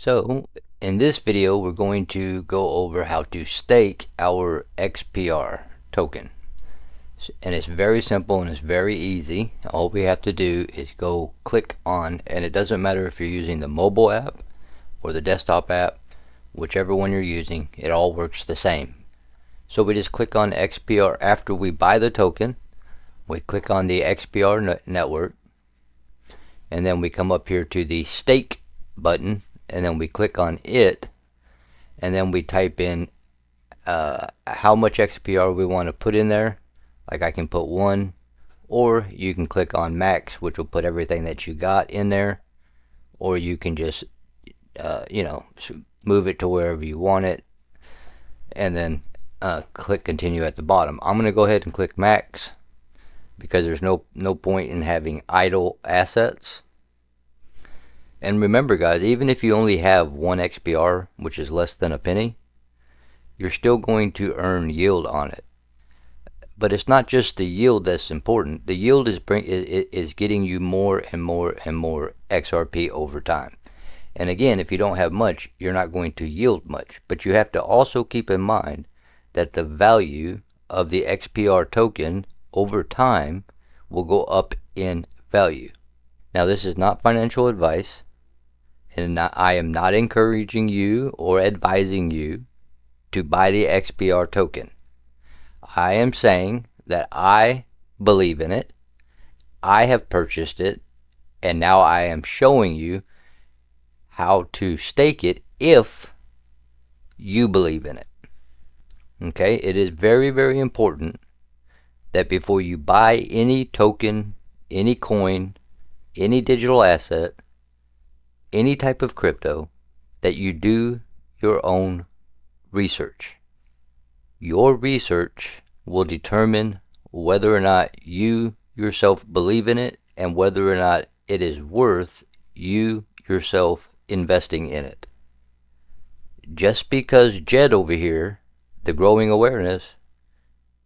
So in this video we're going to go over how to stake our XPR token, and it's very simple and it's very easy. All we have to do is go click on, and it doesn't matter if you're using the mobile app or the desktop app, whichever one you're using, it all works the same. So we just click on XPR after we buy the token. We click on the XPR network, and then we come up here to the stake button, and then we click on it, and then we type in how much XPR we want to put in there. Like I can put 1, or you can click on max, which will put everything that you got in there, or you can just move it to wherever you want it, and then click continue at the bottom. I'm going to go ahead and click max because there's no point in having idle assets. And remember guys, even if you only have 1 XPR, which is less than a penny, you're still going to earn yield on it. But it's not just the yield that's important. The yield is getting you more and more and more XRP over time. And again, if you don't have much, you're not going to yield much. But you have to also keep in mind that the value of the XPR token over time will go up in value. Now this is not financial advice, and I am not encouraging you or advising you to buy the XPR token. I am saying that I believe in it, I have purchased it, and now I am showing you how to stake it if you believe in it. Okay, it is very, very important that before you buy any token, any coin, any digital asset, any type of crypto, that you do your own research. Your research will determine whether or not you yourself believe in it and whether or not it is worth you yourself investing in it. Just because Jed over here, the Growing Awareness,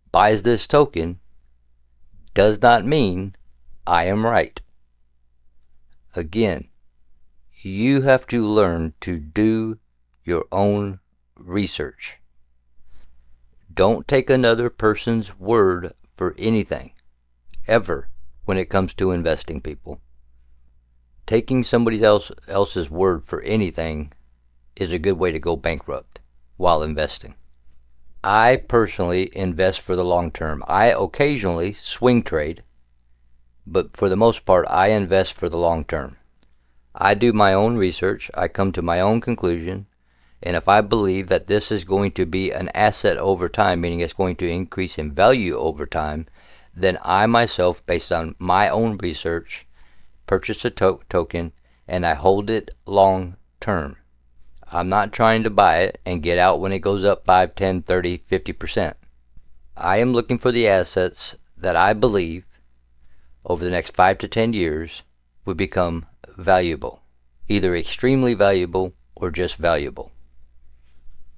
buys this token does not mean I am right. Again, you have to learn to do your own research. Don't take another person's word for anything, ever, when it comes to investing, people. Taking somebody else's word for anything is a good way to go bankrupt while investing. I personally invest for the long term. I occasionally swing trade, but for the most part, I invest for the long term. I do my own research, I come to my own conclusion, and if I believe that this is going to be an asset over time, meaning it's going to increase in value over time, then I myself, based on my own research, purchase a token and I hold it long term. I'm not trying to buy it and get out when it goes up 5, 10, 30, 50%. I am looking for the assets that I believe over the next 5 to 10 years would become valuable, either extremely valuable or just valuable.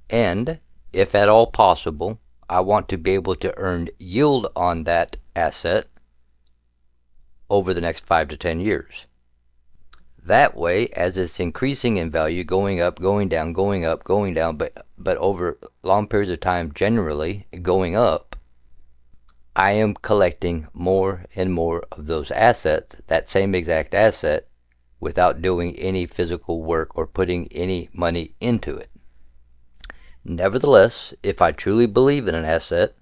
And if at all possible, I want to be able to earn yield on that asset over the next 5 to 10 years. That way, as it's increasing in value, going up, going down, going up, going down, but over long periods of time, generally going up, I am collecting more and more of those assets, that same exact asset, without doing any physical work or putting any money into it. Nevertheless, if I truly believe in an asset,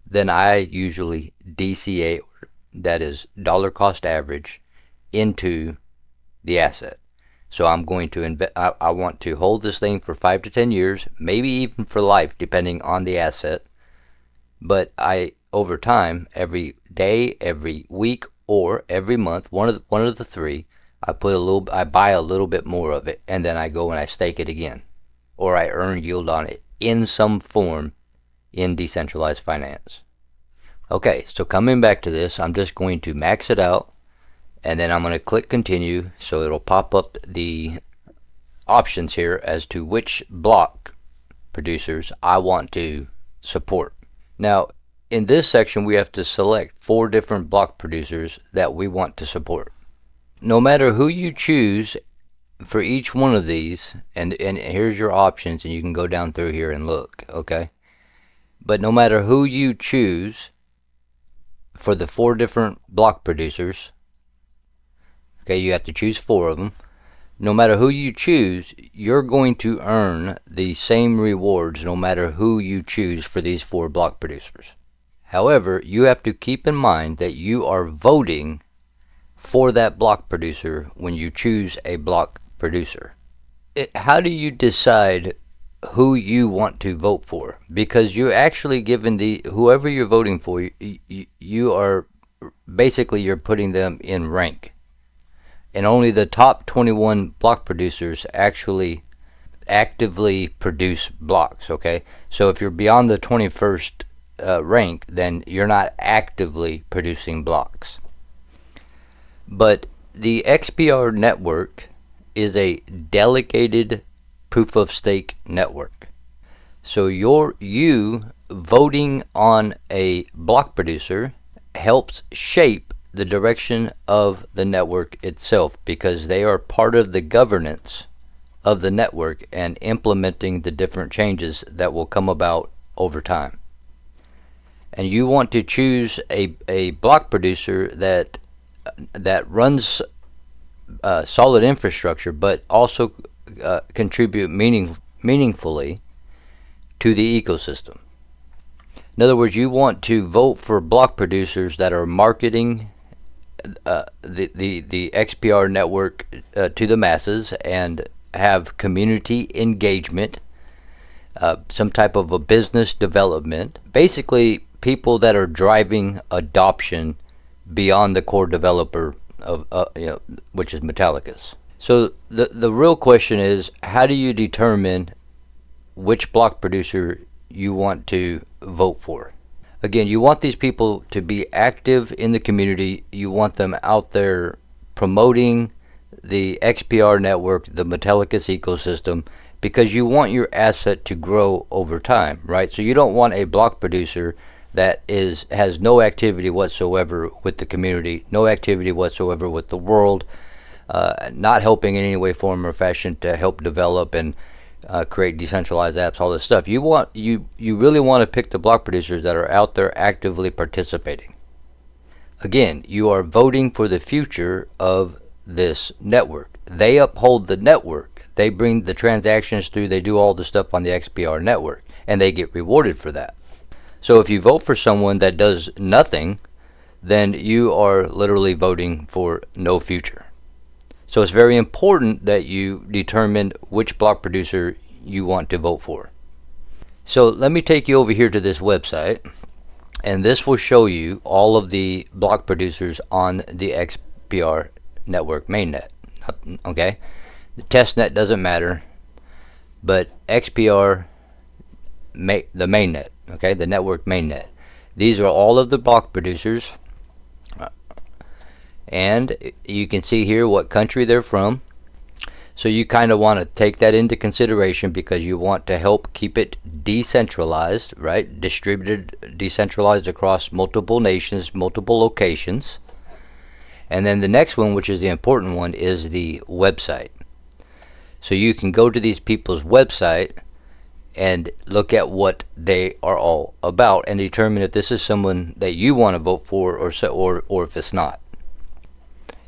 then I usually DCA, that is dollar cost average, into the asset. So I'm going to invest. I want to hold this thing for 5 to 10 years, maybe even for life, depending on the asset. But over time, every day, every week, or every month, one of the three, I buy a little bit more of it, and then I go and I stake it again, or I earn yield on it in some form in decentralized finance. Okay, so coming back to this, I'm just going to max it out, and then I'm going to click continue, so it'll pop up the options here as to which block producers I want to support. Now, in this section, we have to select 4 different block producers that we want to support. No matter who you choose for each one of these, and here's your options, and you can go down through here and look, okay? But no matter who you choose for the 4 different block producers, okay, you have to choose 4 of them. No matter who you choose, you're going to earn the same rewards no matter who you choose for these 4 block producers. However, you have to keep in mind that you are voting for that block producer when you choose a block producer. How do you decide who you want to vote for? Because you're actually given whoever you're voting for, you are basically, you're putting them in rank. And only the top 21 block producers actually actively produce blocks, okay? So if you're beyond the 21st rank, then you're not actively producing blocks. But the XPR network is a delegated proof of stake network. So you voting on a block producer helps shape the direction of the network itself, because they are part of the governance of the network and implementing the different changes that will come about over time. And you want to choose a block producer that runs solid infrastructure, but also contribute meaningfully to the ecosystem. In other words, you want to vote for block producers that are marketing the XPR network to the masses and have community engagement, some type of a business development. Basically, people that are driving adoption beyond the core developer of which is Metallicus. So the real question is, how do you determine which block producer you want to vote for? Again, you want these people to be active in the community. You want them out there promoting the XPR network, the Metallicus ecosystem, because you want your asset to grow over time, right? So you don't want a block producer that has no activity whatsoever with the community, no activity whatsoever with the world, not helping in any way, form, or fashion to help develop and create decentralized apps, all this stuff. You really want to pick the block producers that are out there actively participating. Again, you are voting for the future of this network. They uphold the network. They bring the transactions through. They do all the stuff on the XPR network, and they get rewarded for that. So if you vote for someone that does nothing, then you are literally voting for no future. So it's very important that you determine which block producer you want to vote for. So let me take you over here to this website, and this will show you all of the block producers on the XPR network mainnet. Okay, the testnet doesn't matter, but XPR, the mainnet, okay, the network mainnet. These are all of the block producers. And you can see here what country they're from. So you kind of want to take that into consideration, because you want to help keep it decentralized, right? Distributed, decentralized across multiple nations, multiple locations. And then the next one, which is the important one, is the website. So you can go to these people's website and look at what they are all about and determine if this is someone that you want to vote for or if it's not.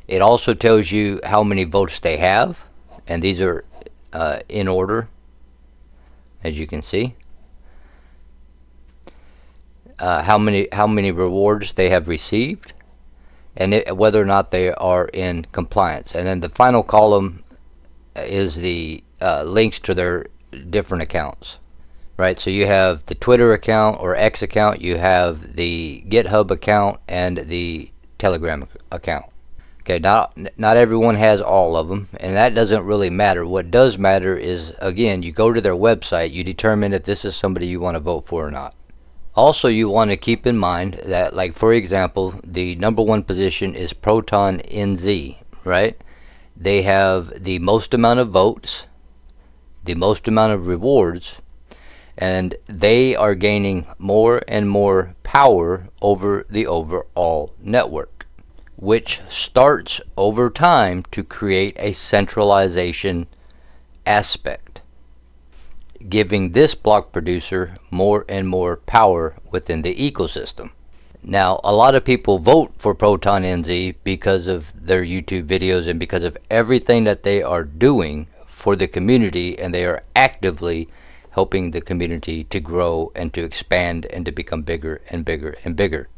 It also tells you how many votes they have, and these are in order, as you can see. How many rewards they have received, and whether or not they are in compliance. And then the final column is the links to their different accounts. Right, so you have the Twitter account or X account, you have the GitHub account, and the Telegram account. Okay, not everyone has all of them, and that doesn't really matter. What does matter is, again, you go to their website, you determine if this is somebody you want to vote for or not. Also, you want to keep in mind that, like, for example, the #1 position is Proton NZ, right? They have the most amount of votes, the most amount of rewards, and they are gaining more and more power over the overall network. which starts over time to create a centralization aspect, giving this block producer more and more power within the ecosystem. Now, a lot of people vote for Proton NZ because of their YouTube videos and because of everything that they are doing for the community, and they are actively helping the community to grow and to expand and to become bigger and bigger and bigger.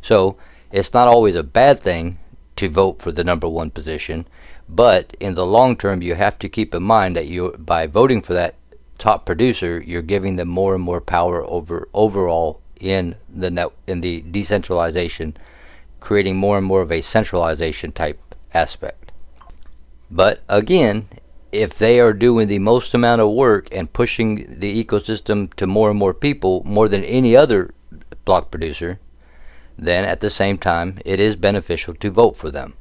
So it's not always a bad thing to vote for the number one position, but in the long term you have to keep in mind that you, by voting for that top producer, you're giving them more and more power overall in the decentralization, creating more and more of a centralization type aspect. But again, if they are doing the most amount of work and pushing the ecosystem to more and more people, more than any other block producer, then at the same time it is beneficial to vote for them.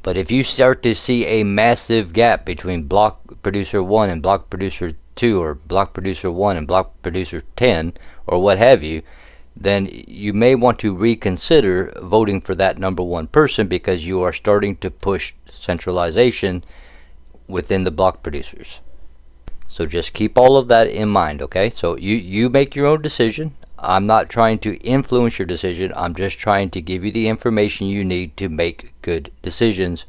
But if you start to see a massive gap between block producer 1 and block producer 2, or block producer 1 and block producer 10, or what have you, then you may want to reconsider voting for that number one person, because you are starting to push centralization within the block producers. So just keep all of that in mind, okay? So you make your own decision. I'm not trying to influence your decision. I'm just trying to give you the information you need to make good decisions,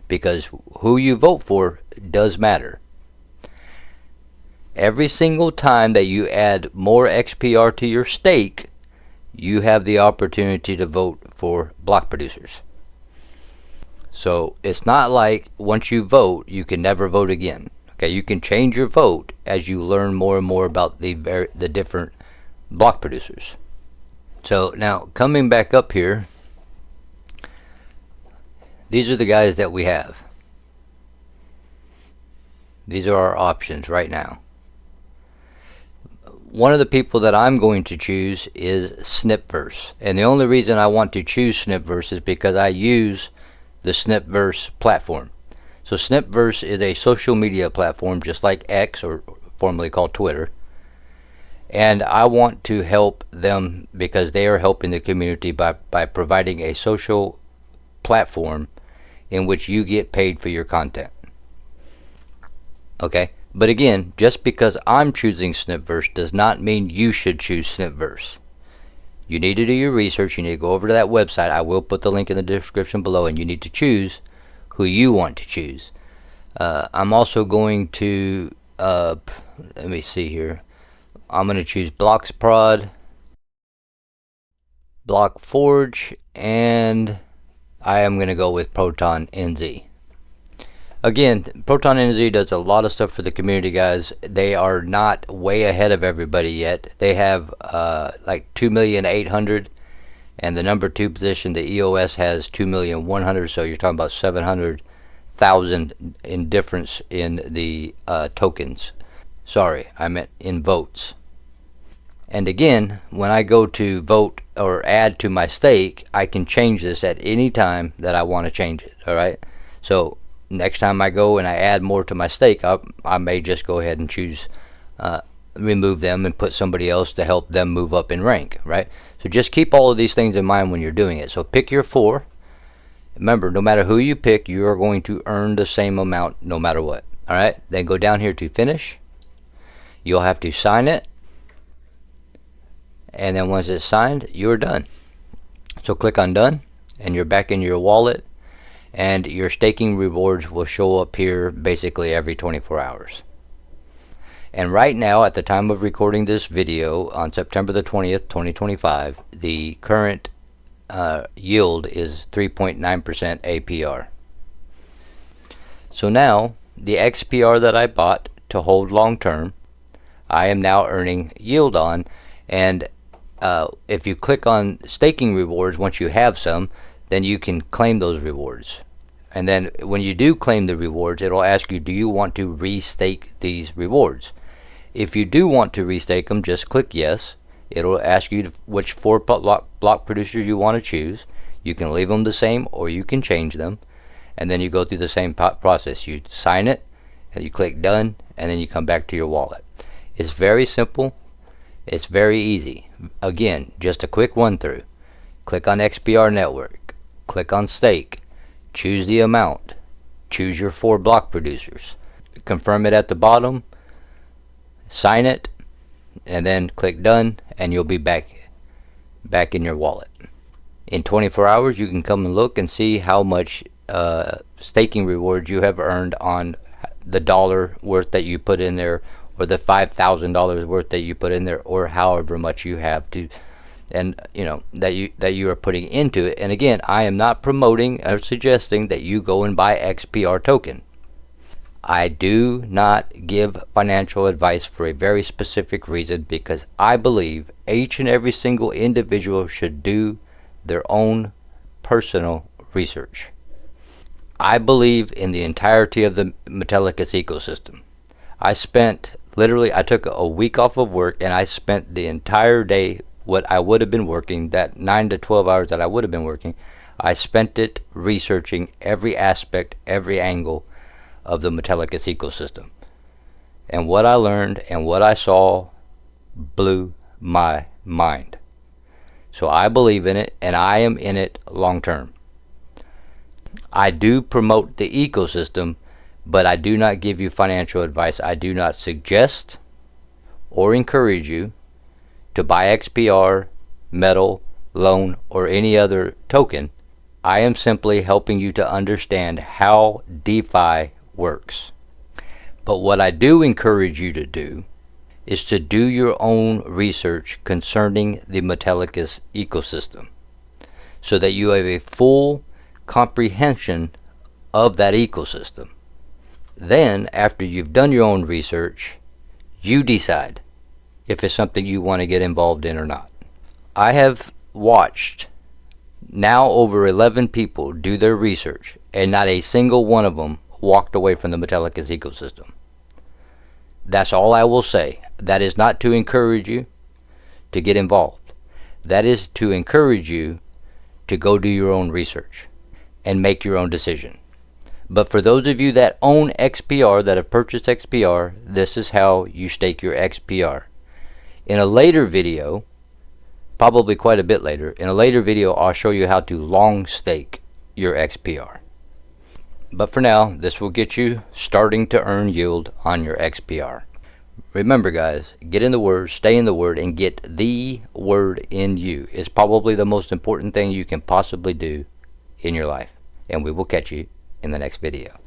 because who you vote for does matter. Every single time that you add more XPR to your stake, you have the opportunity to vote for block producers. So it's not like once you vote, you can never vote again. Okay, you can change your vote as you learn more and more about the different block producers. So now coming back up here, these are the guys that we have. These are our options right now. One of the people that I'm going to choose is Snipverse, and the only reason I want to choose Snipverse is because I use the Snipverse platform. So Snipverse is a social media platform just like X, or formerly called Twitter, and I want to help them because they are helping the community by providing a social platform in which you get paid for your content. Okay, but again, just because I'm choosing Snipverse does not mean you should choose Snipverse. You need to do your research. You need to go over to that website. I will put the link in the description below, and you need to choose who you want to choose. I'm also going to let me see here. I'm going to choose Bloxprod, Blockforge, and I am going to go with Proton NZ. Again, Proton NZ does a lot of stuff for the community, guys. They are not way ahead of everybody yet. They have like 2,800,000, and the number 2 position, the EOS, has 2,100,000. So you're talking about 700,000 in difference in the tokens. Sorry, I meant in votes. And again, when I go to vote or add to my stake, I can change this at any time that I want to change it. All right. So next time I go and I add more to my stake, I may just go ahead and choose remove them and put somebody else to help them move up in rank, right? So just keep all of these things in mind when you're doing it. So pick your 4. Remember, no matter who you pick, you are going to earn the same amount no matter what. All right, then go down here to finish. You'll have to sign it, and then once it's signed, you're done. So click on done, and you're back in your wallet, and your staking rewards will show up here basically every 24 hours. And right now, at the time of recording this video on September the 20th, 2025, the current yield is 3.9% APR. So now, the XPR that I bought to hold long term, I am now earning yield on. And if you click on staking rewards, once you have some, then you can claim those rewards. And then when you do claim the rewards, it'll ask you, do you want to restake these rewards? If you do want to restake them, just click yes. It'll ask you which 4 block producers you want to choose. You can leave them the same, or you can change them. And then you go through the same process. You sign it, and you click done, and then you come back to your wallet. It's very simple. It's very easy. Again, just a quick run through. Click on XPR network. click on stake, choose the amount, choose your 4 block producers, confirm it at the bottom, sign it, and then click done, and you'll be back in your wallet. In 24 hours you can come and look and see how much staking rewards you have earned on the dollar worth that you put in there, or the $5,000 worth that you put in there, or however much you have to, and that you are putting into it. And again, I am not promoting or suggesting that you go and buy XPR token. I do not give financial advice for a very specific reason, because I believe each and every single individual should do their own personal research. I believe in the entirety of the Metallicus ecosystem. I took a week off of work, and I spent the entire day, what I would have been working, that 9 to 12 hours that I would have been working, I spent it researching every aspect, every angle of the Metallicus ecosystem. And what I learned and what I saw blew my mind. So I believe in it, and I am in it long term. I do promote the ecosystem, but I do not give you financial advice. I do not suggest or encourage you to buy XPR, Metal, Loan, or any other token. I am simply helping you to understand how DeFi works. But what I do encourage you to do is to do your own research concerning the Metallicus ecosystem, so that you have a full comprehension of that ecosystem. Then, after you've done your own research, you decide if it's something you want to get involved in or not. I have watched now over 11 people do their research, and not a single one of them walked away from the Metallicus ecosystem. That's all I will say. That is not to encourage you to get involved. That is to encourage you to go do your own research and make your own decision. But for those of you that own XPR, that have purchased XPR, this is how you stake your XPR. In a later video, probably quite a bit later, in a later video I'll show you how to long stake your XPR. But for now, this will get you starting to earn yield on your XPR. Remember guys, get in the Word, stay in the Word, and get the Word in you. It's probably the most important thing you can possibly do in your life. And we will catch you in the next video.